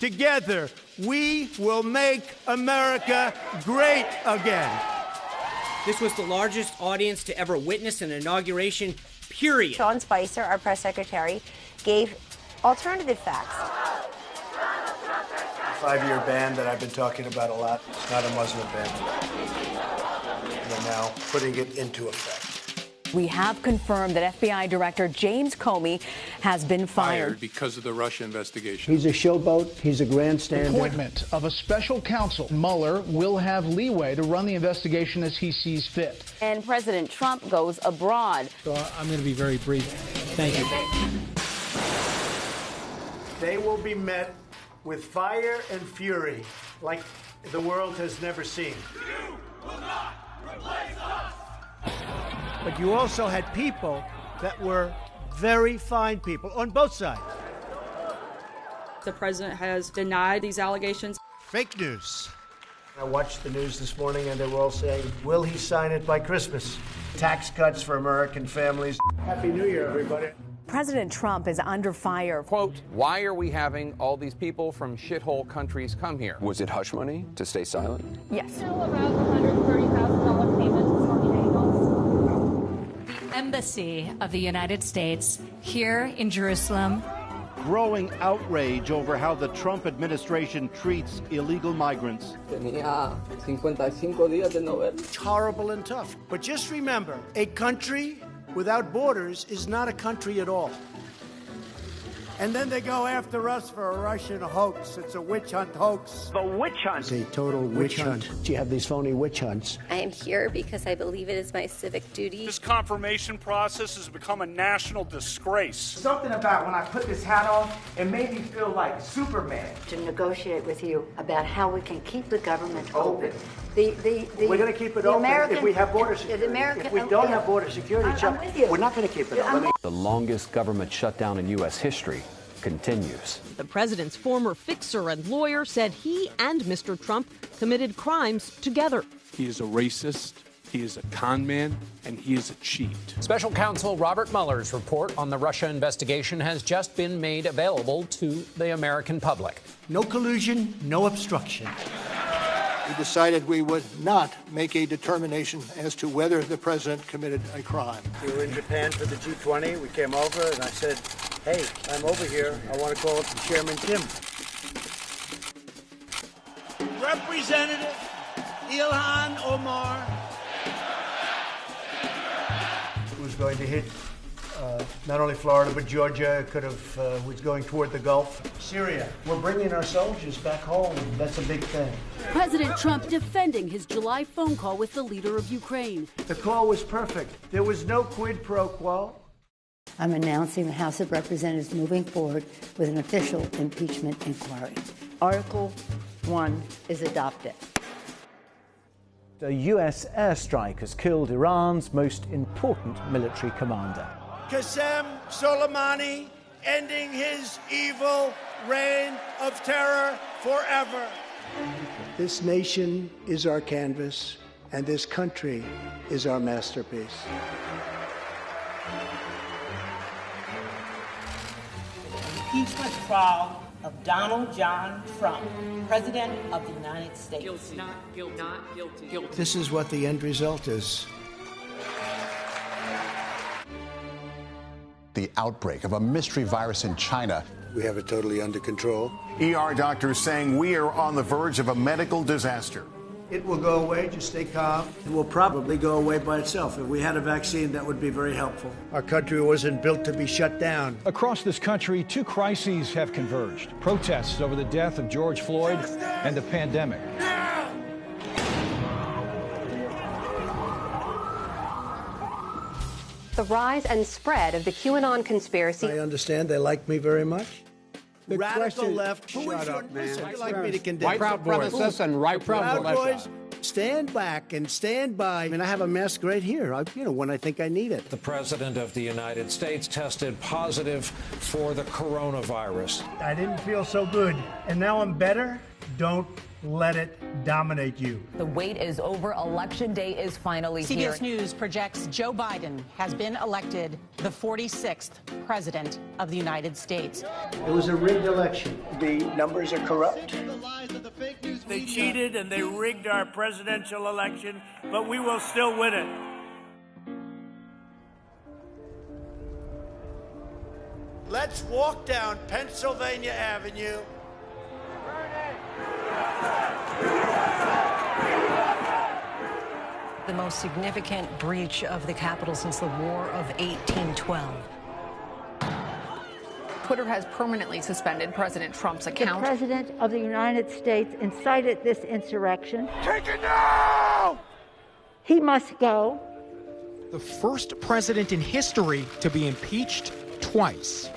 Together, we will make America great again. This was the largest audience to ever witness an inauguration, period. Sean Spicer, our press secretary, gave alternative facts. The 5-year ban that I've been talking about a lot, it's not a Muslim ban. They're now putting it into effect. We have confirmed that FBI Director James Comey has been fired because of the Russia investigation. He's a showboat. He's a grandstander. Appointment of a special counsel. Mueller will have leeway to run the investigation as he sees fit. and President Trump goes abroad. So I'm going to be very brief. Thank you. They will be met with fire and fury like the world has never seen. You will not replace us. But you also had people that were very fine people on both sides. The president has denied these allegations. Fake news. I watched the news this morning and they were all saying, will he sign it by Christmas? Tax cuts for American families. Happy New Year, everybody. President Trump is under fire. Quote, why are we having all these people from shithole countries come here? Was it hush money to stay silent? Yes. Still around $130,000 payment to Stormy Daniels. The Embassy of the United States here in Jerusalem. Growing outrage over how the Trump administration treats illegal migrants. It's horrible and tough. But just remember, a country without borders is not a country at all. And then they go after us for a Russian hoax. It's a witch hunt hoax. The witch hunt. It's a total witch hunt. You have these phony witch hunts. I am here because I believe it is my civic duty. This confirmation process has become a national disgrace. Something about when I put this hat on, it made me feel like Superman. To negotiate with you about how we can keep the government open. We're going to keep it open if we have border security. If we don't have border security, Chuck, we're not going to keep it open. The longest government shutdown in U.S. history continues. The president's former fixer and lawyer said he and Mr. Trump committed crimes together. He is a racist, he is a con man, and he is a cheat. Special counsel Robert Mueller's report on the Russia investigation has just been made available to the American public. No collusion, no obstruction. We decided we would not make a determination as to whether the president committed a crime. We were in Japan for the G20. We came over and I said, hey, I'm over here. I want to call up Chairman Kim. Representative Ilhan Omar, who's going to hit not only Florida, but Georgia, was going toward the Gulf. Syria, we're bringing our soldiers back home. That's a big thing. President Trump defending his July phone call with the leader of Ukraine. The call was perfect. There was no quid pro quo. I'm announcing the House of Representatives moving forward with an official impeachment inquiry. Article 1 is adopted. A U.S. airstrike has killed Iran's most important military commander. Qasem Soleimani ending his evil reign of terror forever. This nation is our canvas, and this country is our masterpiece. Impeachment trial of Donald John Trump, President of the United States. Guilty. Not guilty. Not guilty. Guilty. This is what the end result is. The outbreak of a mystery virus in China. We have it totally under control. ER doctors saying we are on the verge of a medical disaster. It will go away, just stay calm. It will probably go away by itself. If we had a vaccine, that would be very helpful. Our country wasn't built to be shut down. Across this country, two crises have converged. Protests over the death of George Floyd and the pandemic. The rise and spread of the QAnon conspiracy. I understand they like me very much. The Radical question, left. Shut up, man. You like me to condemn. White supremacists and right Proud boys. Boys, stand back and stand by. I mean, I have a mask right here, when I think I need it. The President of the United States tested positive for the coronavirus. I didn't feel so good, and now I'm better. Don't let it dominate you. The wait is over. Election day is finally here. CBS News projects Joe Biden has been elected the 46th president of the United States. It was a rigged election. The numbers are corrupt. They cheated and they rigged our presidential election, but we will still win it. Let's walk down Pennsylvania Avenue. The most significant breach of the Capitol since the War of 1812. Twitter has permanently suspended President Trump's account. The President of the United States incited this insurrection. Take it now! He must go. The first president in history to be impeached twice.